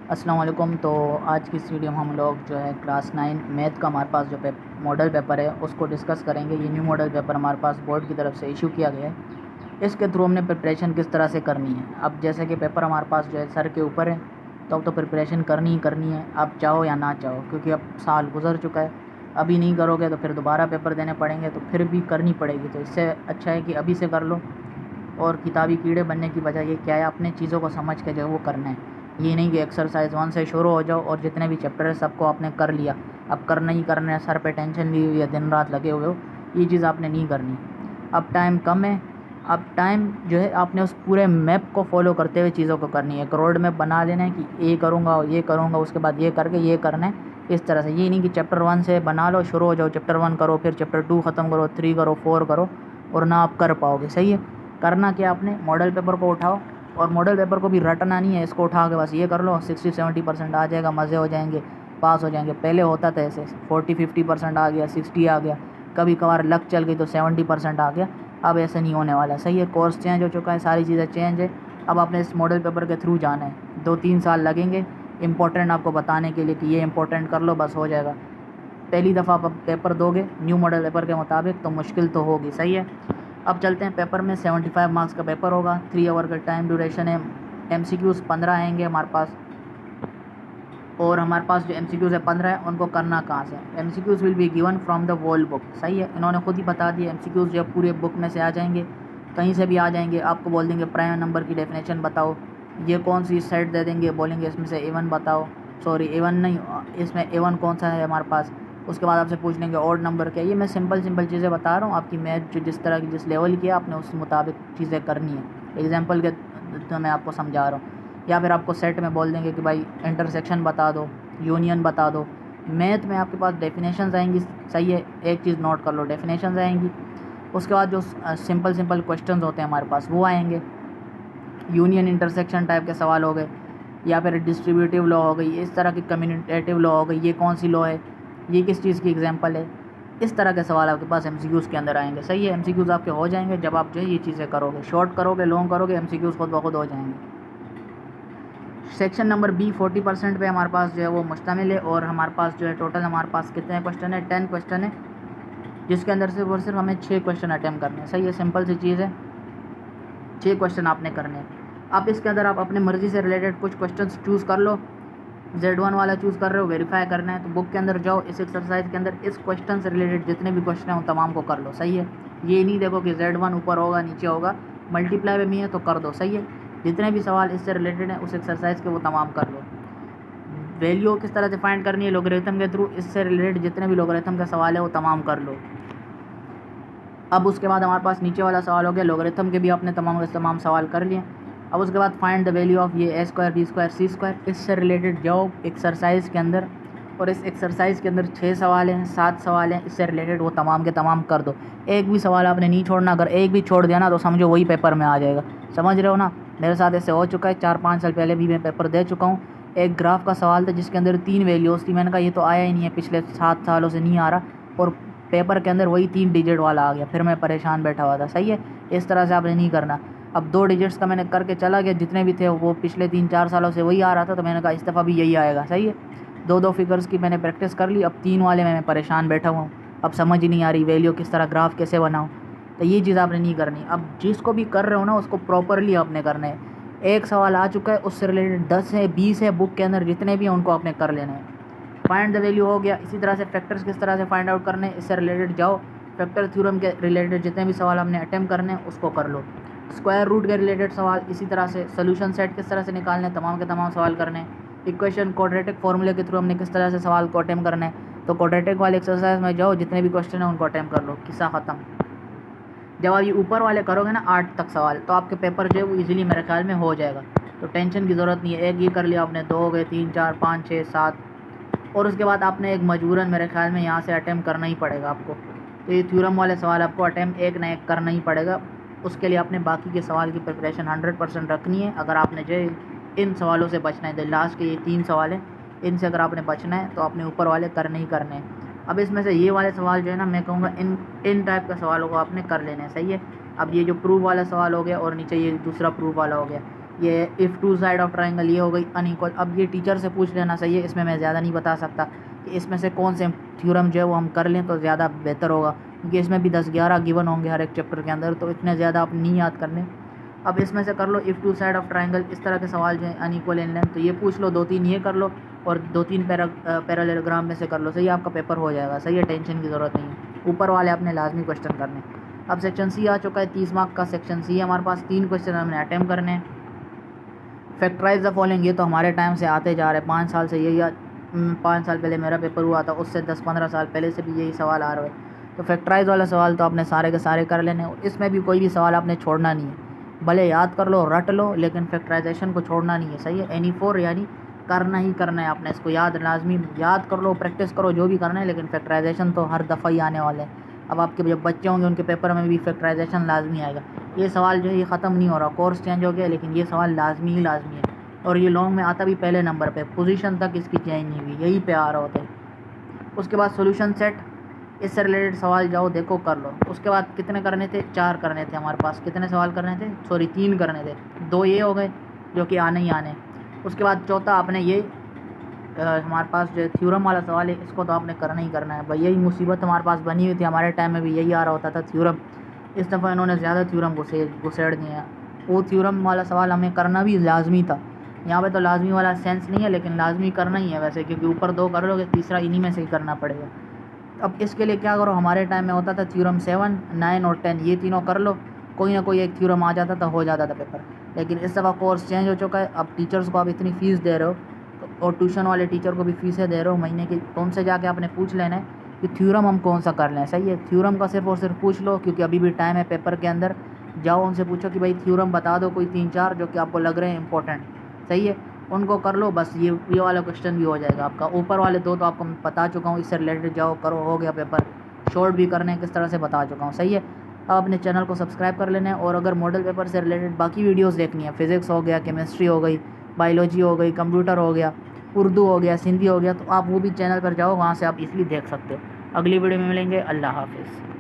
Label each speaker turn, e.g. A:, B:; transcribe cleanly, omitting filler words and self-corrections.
A: अस्सलाम वालेकुम। तो आज की इस वीडियो में हम लोग जो है क्लास 9 मैथ का हमारे पास जो मॉडल पेपर है उसको डिस्कस करेंगे। ये न्यू मॉडल पेपर हमारे पास बोर्ड की तरफ से इशू किया गया है। इसके थ्रू हमने प्रिपरेशन किस तरह से करनी है। अब जैसे कि पेपर हमारे पास जो है सर के ऊपर है, तो अब तो प्रिपरेशन करनी ही करनी है, आप चाहो या ना चाहो, क्योंकि अब साल गुजर चुका है। अभी नहीं करोगे तो फिर दोबारा पेपर देने पड़ेंगे, तो फिर भी करनी पड़ेगी। तो इससे अच्छा है कि अभी से कर लो, और किताबी कीड़े बनने की वजह ये क्या है, अपने चीज़ों को समझ के जो है वो करना है। ये नहीं कि एक्सरसाइज 1 से शुरू हो जाओ और जितने भी चैप्टर है सबको आपने कर लिया, अब करना ही करना है, सर पे टेंशन ली हुई है, दिन रात लगे हुए हो, ये चीज़ आपने नहीं करनी। अब टाइम कम है, अब टाइम जो है आपने उस पूरे मैप को फॉलो करते हुए चीज़ों को करनी है। एक रोड मैप बना लेना है कि ये करूँगा और ये करूँगा, उसके बाद ये करके ये करना है, इस तरह से। ये नहीं कि चैप्टर 1 से बना लो, शुरू हो जाओ, चैप्टर 1 करो, फिर चैप्टर 2 ख़त्म करो, 3 करो, 4 करो, और ना आप कर पाओगे। सही है। करना क्या, आपने मॉडल पेपर को उठाओ, और मॉडल पेपर को भी रटना नहीं है, इसको उठा के बस ये कर लो, 60-70% आ जाएगा, मज़े हो जाएंगे, पास हो जाएंगे। पहले होता था ऐसे 40-50% आ गया, 60 आ गया, कभी कभार लक चल गई तो 70% आ गया। अब ऐसे नहीं होने वाला। सही है। कोर्स चेंज हो चुका है, सारी चीज़ें चेंज है। अब आपने इस मॉडल पेपर के थ्रू जाना है। 2-3 साल लगेंगे इंपॉर्टेंट आपको बताने के लिए कि ये इंपॉर्टेंट कर लो, बस हो जाएगा। पहली दफ़ा आप पेपर दोगे न्यू मॉडल पेपर के मुताबिक तो मुश्किल तो होगी। सही है। अब चलते हैं पेपर में। 75 मार्क्स का पेपर होगा, 3 आवर का टाइम ड्यूरेशन है। MCQs 15 आएंगे हमारे पास, और हमारे पास जो MCQs है 15 है, उनको करना कहाँ से। MCQs will be given from the whole book. सही है। इन्होंने खुद ही बता दिया, MCQs जो पूरे बुक में से आ जाएंगे, कहीं से भी आ जाएंगे। आपको बोल देंगे प्राइम नंबर की डेफिनेशन बताओ, ये कौन सी सेट दे देंगे, बोलेंगे इसमें से A1 बताओ, सॉरी A1 नहीं, इसमें A1 कौन सा है हमारे पास। उसके बाद आपसे पूछ लेंगे ऑड नंबर क्या है। ये मैं सिंपल चीज़ें बता रहा हूँ, आपकी मैथ जो जिस तरह की जिस लेवल की है आपने उस मुताबिक चीज़ें करनी है। एग्जाम्पल के तो मैं आपको समझा रहा हूँ। या फिर आपको सेट में बोल देंगे कि भाई इंटरसेक्शन बता दो, यूनियन बता दो। मैथ में आपके पास डेफिनेशंस आएंगी। सही है। एक चीज़ नोट कर लो, डेफिनेशंस आएंगी। उसके बाद जो सिंपल क्वेश्चंस होते हैं हमारे पास वो आएंगे। यूनियन इंटरसेक्शन टाइप के सवाल हो गए, या फिर डिस्ट्रीब्यूटिव लॉ हो गई, इस तरह की कम्यूटेटिव लॉ हो गई, ये कौन सी लॉ है, ये किस चीज़ की एग्जांपल है। इस तरह के सवाल आपके पास MCQs के अंदर आएंगे। सही है। MCQs आपके हो जाएंगे जब आप जो है ये चीज़ें करोगे। शॉर्ट करोगे, लॉन्ग करोगे, MCQs खुद ब खुद हो जाएंगे। सेक्शन नंबर B 40% पे हमारे पास जो है वो मुश्तमिल है, और हमारे पास जो है टोटल हमारे पास कितने क्वेश्चन है, 10 क्वेश्चन है, जिसके अंदर सिर्फ और सिर्फ हमें 6 क्वेश्चन अटैम्प्ट करने हैं। सही है। सिंपल सी चीज़ है, 6 क्वेश्चन आपने करने हैं। अब इसके अंदर आप अपने मर्ज़ी से रिलेटेड कुछ क्वेश्चन चूज़ कर लो। Z1 वाला चूज़ कर रहे हो, वेरीफाई करना है, तो बुक के अंदर जाओ, इस एक्सरसाइज के अंदर इस क्वेश्चन से रिलेटेड जितने भी क्वेश्चन हैं उन तमाम को कर लो। सही है। ये नहीं देखो कि Z1 ऊपर होगा नीचे होगा, मल्टीप्लाई में भी है तो कर दो। सही है। जितने भी सवाल इससे रिलेटेड हैं उस एक्सरसाइज के वो तमाम कर लो। वैल्यू किस तरह से फाइंड करनी है, लोगरिथम के थ्रू, इससे रिलेटेड जितने भी लोगरिथम का सवाल है वो तमाम कर लो। अब उसके बाद हमारे पास नीचे वाला सवाल हो गया, लोगरिथम के भी आपने तमाम सवाल कर लिए। अब उसके बाद फाइंड द वैल्यू ऑफ ये A square, B square, C square, इससे रिलेटेड जाओ एक्सरसाइज के अंदर, और इस एक्सरसाइज के अंदर 6 सवाल हैं, 7 सवाल हैं, इससे रिलेटेड वो तमाम के तमाम कर दो। एक भी सवाल आपने नहीं छोड़ना। अगर एक भी छोड़ दिया ना तो समझो वही पेपर में आ जाएगा। समझ रहे हो ना। मेरे साथ ऐसे हो चुका है, 4-5 साल पहले भी मैं पेपर दे चुका हूँ। एक ग्राफ का सवाल था जिसके अंदर 3 वैल्यूज़ थी। मैंने कहा ये तो आया ही नहीं है, पिछले 7 सालों से नहीं आ रहा, और पेपर के अंदर वही 3 डिजिट वाला आ गया। फिर मैं परेशान बैठा हुआ था। सही है। इस तरह से आपने नहीं करना। अब 2 डिजिट्स का मैंने करके चला गया, जितने भी थे वो पिछले 3-4 सालों से वही आ रहा था, तो मैंने कहा इस दफ़ा भी यही आएगा। सही है। 2-2 फिगर्स की मैंने प्रैक्टिस कर ली, अब 3 वाले में मैं परेशान बैठा हुआ हूँ। अब समझ ही नहीं आ रही वैल्यू किस तरह, ग्राफ कैसे बनाऊँ। तो ये चीज़ आपने नहीं करनी। अब जिसको भी कर रहे हो ना उसको प्रॉपरली आपने करना है। एक सवाल आ चुका है, उससे रिलेटेड 10 है, 20 है, बुक के अंदर जितने भी हैं उनको आपने कर लेना है। फाइंड द वैल्यू हो गया। इसी तरह से फैक्टर्स किस तरह से फाइंड आउट करने हैं, इससे रिलेटेड जाओ, फैक्टर थ्योरम के रिलेटेड जितने भी सवाल हमने अटैम्प्ट करने हैं उसको कर लो। स्क्वायर रूट के रिलेटेड सवाल, इसी तरह से सोल्यूशन सेट किस तरह से निकालने हैं, तमाम के तमाम सवाल करने हैं। इक्वेशन क्वाड्रेटिक फार्मूले के थ्रू हमने किस तरह से सवाल को अटैम्प्ट करना है, तो क्वाड्रेटिक वाले एक्सरसाइज में जाओ, जितने भी क्वेश्चन हैं उनको अटैम्प्ट कर लो, किस्सा ख़त्म। जब आप ये ऊपर वाले करोगे ना 8 तक सवाल, तो आपके पेपर जो है वो ईजिली मेरे ख्याल में हो जाएगा, तो टेंशन की ज़रूरत नहीं है। एक ये कर लिया आपने, 2 हो गए, 3, 4, 5, 6, 7, और उसके बाद आपने एक मजबूरन मेरे ख्याल में यहाँ से अटैम्प्ट करना ही पड़ेगा आपको। तो ये थ्योरम वाले सवाल आपको अटैम्प्ट एक ना एक करना ही पड़ेगा। उसके लिए आपने बाकी के सवाल की प्रिपरेशन 100% रखनी है। अगर आपने जो इन सवालों से बचना है, तो लास्ट के ये 3 सवाल हैं, इनसे अगर आपने बचना है तो आपने ऊपर वाले करने ही करने हैं। अब इसमें से ये वाले सवाल जो है ना, मैं कहूँगा इन टाइप के सवालों को आपने कर लेना है। सही है। अब ये जो प्रूफ वाला सवाल हो गया, और नीचे ये दूसरा प्रूफ वाला हो गया, ये if two side of triangle ये हो गई अनइक्वल। अब ये टीचर से पूछ लेना सही है, इसमें मैं ज़्यादा नहीं बता सकता कि इसमें से कौन से थ्योरम जो है वो हम कर लें तो ज़्यादा बेहतर होगा, क्योंकि इसमें भी 10-11 गिवन होंगे हर एक चैप्टर के अंदर, तो इतने ज़्यादा आप नहीं याद करने। अब इसमें से कर लो if two side of triangle, इस तरह के सवाल जो है अनइक्वल इन लेंथ, तो ये पूछ लो, 2-3 ये कर लो और 2-3 पैरेललोग्राम में से कर लो, सही आपका पेपर हो जाएगा। सही है, टेंशन की ज़रूरत नहीं है, ऊपर वाले आपने लाजमी क्वेश्चन करने। अब सेक्शन सी आ चुका है, 30 मार्क का सेक्शन सी है हमारे पास। 3 क्वेश्चन हमने अटैम्प्ट करने हैं। फैक्टराइज द फॉलोइंग, ये तो हमारे टाइम से आते जा रहे हैं, 5 साल से यही 5 साल पहले मेरा पेपर हुआ था, उससे 10-15 साल पहले से भी यही सवाल आ रहे हैं। तो फैक्टराइज वाला सवाल तो आपने सारे के सारे कर लेने, और इसमें भी कोई भी सवाल आपने छोड़ना नहीं है, भले याद कर लो रट लो, लेकिन फैक्टराइजेशन को छोड़ना नहीं है। सही है, एनी फोर यानी करना ही करना है आपने, इसको याद लाजमी याद कर लो, प्रैक्टिस करो जो भी करना है, लेकिन फैक्टराइजेशन तो हर दफ़ा ही आने वाले हैं। अब आपके जब बच्चे होंगे उनके पेपर में भी फैक्टराइजेशन लाजमी आएगा। ये सवाल जो है ये ख़त्म नहीं हो रहा, कोर्स चेंज हो गया, लेकिन ये सवाल लाजमी ही लाजमी है, और ये लॉन्ग में आता भी पहले नंबर पे, पोजीशन तक इसकी चेंज नहीं हुई, यहीं पे आ रहे होते हैं। उसके बाद सॉल्यूशन सेट, इससे रिलेटेड सवाल जाओ देखो कर लो। उसके बाद कितने करने थे, 4 करने थे हमारे पास। कितने सवाल करने थे, सॉरी 3 करने थे, 2 ये हो गए जो कि आने ही आने। उसके बाद चौथा आपने ये हमारे पास जो थ्योरम वाला सवाल है, इसको तो आपने करना ही करना है भाई, यही मुसीबत हमारे पास बनी हुई थी, हमारे टाइम में भी यही आ रहा होता था थ्योरम। इस दफ़ा इन्होंने ज़्यादा थ्योरम घुसेड़ दिए हैं, वो थ्योरम वाला सवाल हमें करना भी लाजमी था। यहाँ पे तो लाजमी वाला सेंस नहीं है, लेकिन लाजमी करना ही है वैसे, क्योंकि ऊपर 2 कर लोगे, तीसरा इन्हीं में से ही करना पड़ेगा। अब इसके लिए क्या करो, हमारे टाइम में होता था थ्योरम 7, 9 और 10, ये तीनों कर लो, कोई ना कोई एक थ्योरम आ जाता था, हो जाता था पेपर। लेकिन इस दफ़ा कोर्स चेंज हो चुका है, अब टीचर्स को आप इतनी फ़ीस दे रहे हो, और ट्यूशन वाले टीचर को भी फीसें दे रहे हो महीने की, तो उनसे जाके आपने पूछ लेना है कि थ्योरम हम कौन सा कर लें। सही है, थ्योरम का सिर्फ और सिर्फ पूछ लो, क्योंकि अभी भी टाइम है पेपर के अंदर। जाओ उनसे पूछो कि भाई थ्योरम बता दो कोई 3-4 जो कि आपको लग रहे हैं इंपॉर्टेंट। सही है, उनको कर लो, बस ये वाला क्वेश्चन भी हो जाएगा आपका। ऊपर वाले 2 तो आपको बता चुका हूँ, इससे रिलेटेड जाओ करो, हो गया पेपर। शॉर्ट भी करने किस तरह से बता चुका हूँ। सही है, अब अपने चैनल को सब्सक्राइब कर लेना है, और अगर मॉडल पेपर से रिलेटेड बाकी वीडियोज़ देखनी है, फिज़िक्स हो गया, केमिस्ट्री हो गई, बायोलॉजी हो गई, कंप्यूटर हो गया, उर्दू हो गया, सिंधी हो गया, तो आप वो भी चैनल पर जाओ, वहाँ से आप इजीली देख सकते हो। अगली वीडियो में मिलेंगे, अल्लाह हाफिज़।